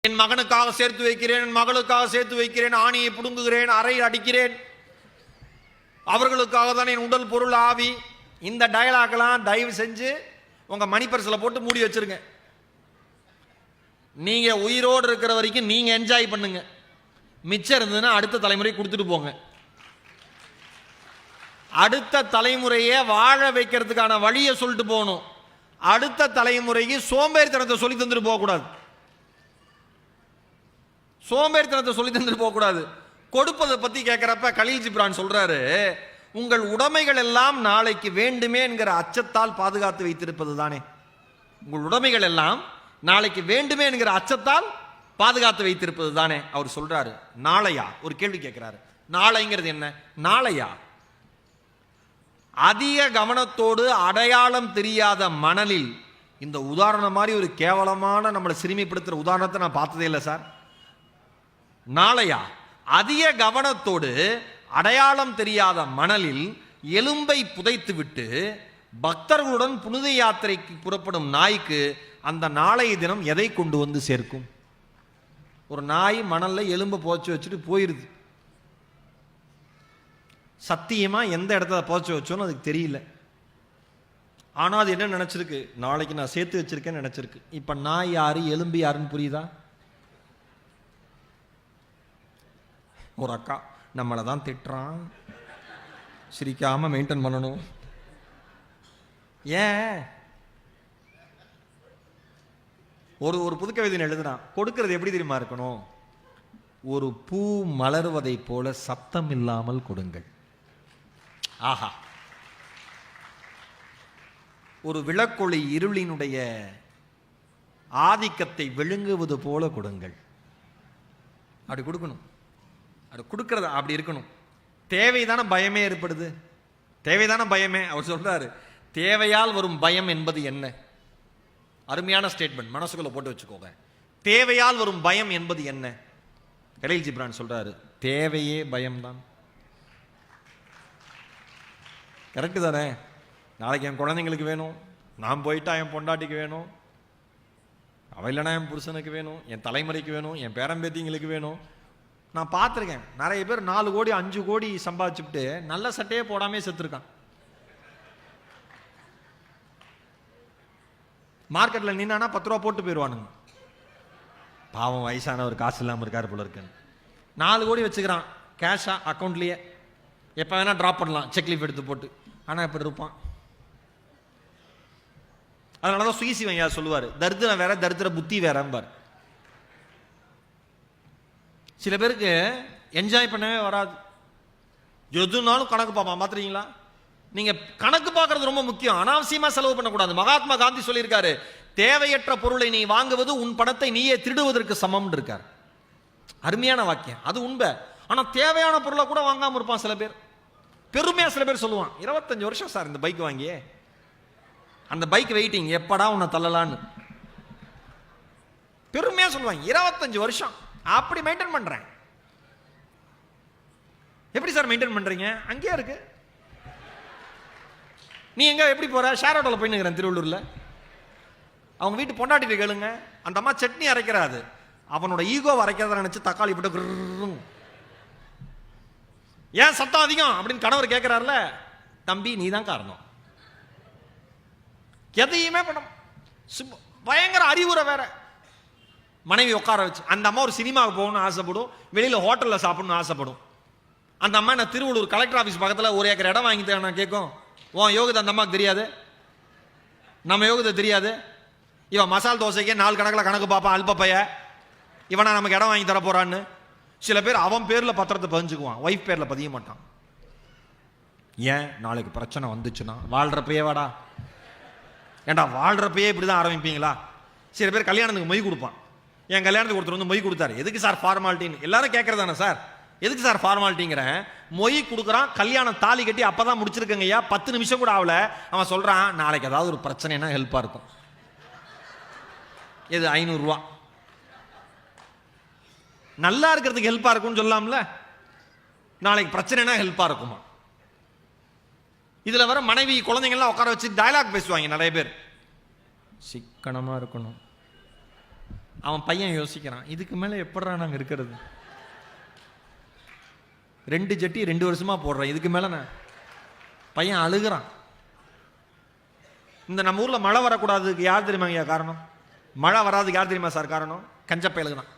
என் மகனுக்காக சேர்த்து வைக்கிறேன், என் மகளுக்காக சேர்த்து வைக்கிறேன், ஆணியை புடுங்குகிறேன், அறை அடிக்கிறேன், அவர்களுக்காக தான் என் உடல் பொருள் ஆவி. இந்த டயலாக்லாம் தயவு செஞ்சு உங்க மணி பர்ஸில் போட்டு மூடி வச்சிருங்க. நீங்க உயிரோடு இருக்கிற வரைக்கும் நீங்க என்ஜாய் பண்ணுங்க. மிச்சம் இருந்ததுன்னா அடுத்த தலைமுறை கொடுத்துட்டு போங்க. அடுத்த தலைமுறையை வாழ வைக்கிறதுக்கான வழியை சொல்லிட்டு போகணும். அடுத்த தலைமுறைக்கு சோம்பேறித்தனத்தை சொல்லி தந்துட்டு போகக்கூடாது. சோம்பேறித்தனத்தை சொல்லி தந்துட்டு போகக்கூடாது. கொடுப்பதை பத்தி கேட்கிறப்ப கலீல் ஜிப்ரான் சொல்றாரு, உங்கள் உடைமைகள் எல்லாம் நாளைக்கு வேண்டுமே என்கிற அச்சத்தால் பாதுகாத்து வைத்திருப்பது தானே. உங்கள் உடைமைகள் எல்லாம் நாளைக்கு வேண்டுமே என்கிற அச்சத்தால் பாதுகாத்து வைத்திருப்பது தானே. அவர் சொல்றாரு நாளையா. ஒரு கேள்வி கேட்கிறாரு, நாளைங்கிறது என்ன? நாளையா? அதிக கவனத்தோடு அடையாளம் தெரியாத மணலில் இந்த உதாரணம் மாதிரி ஒரு கேவலமான நம்மளை சிறுமைப்படுத்துற உதாரணத்தை நான் பார்த்ததே இல்லை சார். நாளையா? அதிக கவனத்தோடு அடையாளம் தெரியாத மணலில் எலும்பை புதைத்து விட்டு பக்தர்களுடன் புனித யாத்திரைக்கு புறப்படும் நாய்க்கு அந்த நாளைய தினம் எதை கொண்டு வந்து சேர்க்கும்? ஒரு நாய் மணல்ல எலும்பை புதைச்சு வச்சுட்டு போயிருது. சத்தியமா எந்த இடத்துல புதைச்சு வச்சோன்னு அதுக்கு தெரியல. ஆனா அது என்ன நினைச்சிருக்கு? நாளைக்கு நான் சேர்த்து வச்சிருக்கேன்னு நினைச்சிருக்கு. இப்ப நாய் யாரு, எலும்பு யாருன்னு புரியுதா? ஒரு அக்கா நம்மளை தான் திட்டுறான், சிரிக்காம மெயின்டைன் பண்ணணும். ஏன்? ஒரு புதுக்கவிதை எழுதுறான், கொடுக்கிறது எப்படி தெரியுமா இருக்கணும்? ஒரு பூ மலர்வதை போல சத்தம் இல்லாமல் கொடுங்கள். ஆஹா. ஒரு விளக்கொளி இருளினுடைய ஆதிக்கத்தை விழுங்குவது போல கொடுங்கள். அப்படி கொடுக்கணும். அது கொடுக்கறது அப்படி இருக்கணும். தேவைதான பயமே ஏற்படுது. தேவைதான பயமே. அவர் சொல்றாரு, தேவையால் வரும் பயம் என்பது என்ன? அருமையான ஸ்டேட்மெண்ட், மனசுக்குள்ள போட்டு வச்சுக்கோங்க. தேவையால் வரும் பயம் என்பது என்ன? கலீல் ஜிப்ரான் சொல்றாரு, தேவையே பயம்தான். கரெக்டு தானே? நாளைக்கு என் குழந்தைங்களுக்கு வேணும், நான் போயிட்டா என் பொண்டாட்டிக்கு வேணும், அவ இல்லைனா என் புருஷனுக்கு வேணும், என் தலைமுறைக்கு வேணும், என் பேரம்பேத்திங்களுக்கு வேணும். நான் பார்த்துருக்கேன் நிறைய பேர் 4 கோடி 5 கோடி சம்பாதிச்சுட்டு நல்ல சட்டையே போடாமே செத்துருக்கான். மார்க்கெட்டில் நின்னா 10 ரூபா போட்டு போயிடுவானுங்க. பாவம் வயசானவர் காசு இல்லாமல் இருக்காரு போல இருக்குன்னு 4 கோடி வச்சுக்கிறான் கேஷா அக்கௌண்ட்லேயே. எப்போ வேணால் ட்ராப் பண்ணலாம் செக்லீஃப் எடுத்து போட்டு. ஆனால் இப்படி இருப்பான். அதனால தான் சுயசி வையா சொல்லுவார், தரித்திரம் வேற தரித்திர புத்தி வேறம்பார். சில பேருக்கு என்ஜாய் பண்ணவே வராது, எதுனாலும் கணக்கு பார்ப்பான். பார்த்துறீங்களா? நீங்க கணக்கு பார்க்கறது ரொம்ப முக்கியம். அனாவசியமா செலவு பண்ணக்கூடாது. மகாத்மா காந்தி சொல்லியிருக்காரு, தேவையற்ற பொருளை நீ வாங்குவது உன் பணத்தை நீயே திருடுவதற்கு சமம் இருக்கார். அருமையான வாக்கியம், அது உண்மை. ஆனா தேவையான பொருளை கூட வாங்காம இருப்பான் சில பேர். பெருமையா சில பேர் சொல்லுவான், 25 வருஷம் சார் இந்த பைக் வாங்கியே, அந்த பைக் வெயிட்டிங் எப்படா உன்னை தள்ளலான்னு பெருமையா சொல்லுவாங்க. 25 வருஷம் அப்படி மெயின்டைன் பண்றேன். எப்படி சார் மெயின்டைன் பண்றீங்க? அங்கேயே இருக்கு. நீ எங்க எப்படி போற? ஷேர் ஆட்டோல போய் நிக்கிறேன் திருவள்ளூர்ல. அவங்க வீட்டு பொண்டாட்டிட்டு கேளுங்க, அந்த அம்மா சட்னி அரைக்கிறாது, அவனோட ஈகோ அரைக்கிறத நினைச்சு தக்காளி போட்டு ஏன் சத்தம் அதிகம் அப்படின்னு கணவர் கேட்கிறாருல, தம்பி நீ தான் காரணம். எதையுமே பண்ண பயங்கர அறிவுரை வேற. மனைவி உட்கார வச்சு, அந்த அம்மா ஒரு சினிமாவுக்கு போகணும்னு ஆசைப்படும், வெளியில ஹோட்டல்ல சாப்பிடணும்னு ஆசைப்படும். அந்த அம்மா நான் திருவள்ளூர் கலெக்டர் ஆஃபீஸ் பக்கத்தில் 1 ஏக்கர் இடம் வாங்கி நான் கேட்கும், உன் யோகத்தை அந்த அம்மாவுக்கு தெரியாது, நம்ம யோகத்தை தெரியாது. இவன் மசால் தோசைக்கே 4 கணக்கில் கணக்கு பார்ப்பான், அல்ப பைய, இவனா நமக்கு இடம் வாங்கி தர போறான்னு. சில பேர் அவன் பேர்ல பத்திரத்தை பதிஞ்சுக்குவான், ஒய்ஃப் பேர்ல பதிய மாட்டான். ஏன்? நாளைக்கு பிரச்சனை வந்துச்சுன்னா. வாழ்றப்பயே வாடா ஏண்டா, வாழ்றப்பயே இப்படிதான் ஆரம்பிப்பீங்களா? சில பேர் கல்யாணத்துக்கு மொய் கொடுப்பான். என் கல்யாணத்துக்கு ஒருத்தர் வந்து மொய் கொடுத்தாரு. எதுக்கு சார் ஃபார்மாலிட்டின்னு எல்லாரும் கேட்கறதானே சார், எதுக்கு சார் ஃபார்மாலிட்டிங்கிறேன்? மொய் கொடுக்குறான், கல்யாணம் தாலி கட்டி அப்பதான் முடிச்சிருக்கங்க ஐயா, 10 நிமிஷம் கூட ஆகல. அவன் சொல்றான், நாளைக்கு ஏதாவது ஒரு பிரச்சனைனா ஹெல்ப்பா இருக்கும். எது? 500 ரூபா. நல்லா இருக்கிறதுக்கு ஹெல்ப்பா இருக்கும்னு சொல்லலாம்ல, நாளைக்கு பிரச்சனைனா ஹெல்ப்பா இருக்குமா? இதுல வர மனைவி குழந்தைங்கள்லாம் உட்கார வச்சு டயலாக் பேசுவாங்க நிறைய பேர். சிக்கனமா இருக்கணும். அவன் பையன் யோசிக்கிறான், இதுக்கு மேலே எப்படா நாங்கள் இருக்கிறது? 2 ஜட்டி 2 வருஷமா போடுறேன், இதுக்கு மேலே நான். பையன் அழுகிறான். இந்த நம்ம ஊரில் மழை வரக்கூடாதுக்கு யார் தெரியுமாங்க காரணம்? மழை வராதுக்கு யார் தெரியுமா சார் காரணம்? கஞ்சப்பயலுக்கு தான்.